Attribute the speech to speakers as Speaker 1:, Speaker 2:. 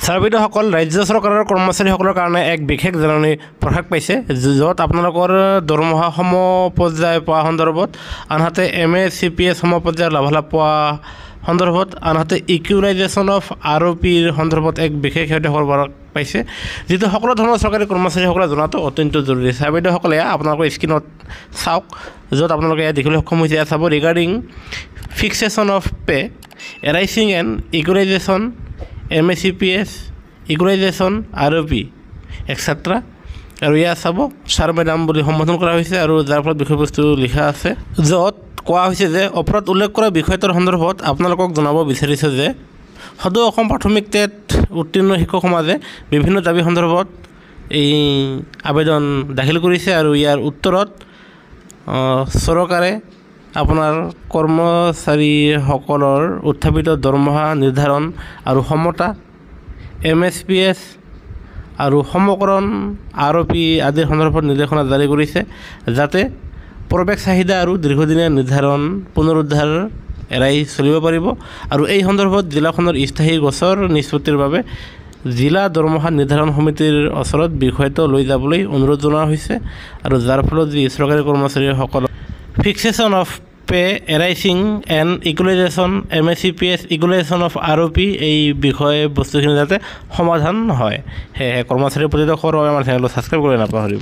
Speaker 1: ছাৰবিদসকল ৰাজ্য চৰকাৰৰ কৰ্মচাৰীসকলৰ কাৰণে এক বিশেষ জাননী প্ৰকাশ পাইছে, য'ত আপোনালোকৰ দৰমহা সমপৰ্যায় পোৱা সন্দৰ্ভত, আনহাতে MA CPS সমপৰ্যায়ৰ লাভালাভ পোৱা সন্দৰ্ভত, আনহাতে ইকুৱেলাইজেশ্যন অফ ROPৰ সন্দৰ্ভত এক বিশেষ খবৰ প্ৰকাশ পাইছে, যিটো সকলো ধৰণৰ চৰকাৰী কৰ্মচাৰীসকলে জনাটো অত্যন্ত জৰুৰী। ছাৰবিদসকলে আপোনালোকৰ স্ক্ৰীণত চাওক, য'ত আপোনালোকে দেখিবলৈ সক্ষম হৈছে। Sub regarding fixation of pay arising and equalisation MA CPS equalisation ROP etcetera, আৰু ইয়াত চাব ছাৰ মেডাম বুলি সম্বোধন কৰা হৈছে, আৰু যাৰ ফলত বিষয়বস্তু লিখা আছে, য'ত কোৱা হৈছে যে ওপৰত উল্লেখ কৰা বিষয়টোৰ সন্দৰ্ভত আপোনালোকক জনাব বিচাৰিছোঁ যে সদৌ অসম প্ৰাথমিক টেট উত্তীৰ্ণ শিক্ষক সমাজে বিভিন্ন দাবী সন্দৰ্ভত এই আবেদন দাখিল কৰিছে, আৰু ইয়াৰ উত্তৰত চৰকাৰে আপোনাৰ কৰ্মচাৰীসকলৰ উত্থাপিত দৰমহা নিৰ্ধাৰণ আৰু সমতা, MSPS আৰু সমকৰণ ROP আদিৰ সন্দৰ্ভত নিৰ্দেশনা জাৰি কৰিছে, যাতে প্ৰৱেশ চাহিদা আৰু দীৰ্ঘদিনীয়া নিৰ্ধাৰণ পুনৰুদ্ধাৰ এৰাই চলিব পাৰিব। আৰু এই সন্দৰ্ভত জিলাখনৰ স্থায়ী গোচৰ নিষ্পত্তিৰ বাবে জিলা দৰমহা নিৰ্ধাৰণ সমিতিৰ ওচৰত বিষয়টো লৈ যাবলৈ অনুৰোধ জনোৱা হৈছে, আৰু যাৰ ফলত যি চৰকাৰী কৰ্মচাৰীসকলৰ fixation of pay arising and equalisation MA CPS equalisation of ROP এই বিষয়বস্তুখিনি যাতে সমাধান হয়। সেয়েহে কৰ্মচাৰীৰ প্ৰতি খবৰ আমাৰ চেনেলটো ছাবস্ক্ৰাইব কৰি নাপাহৰিব।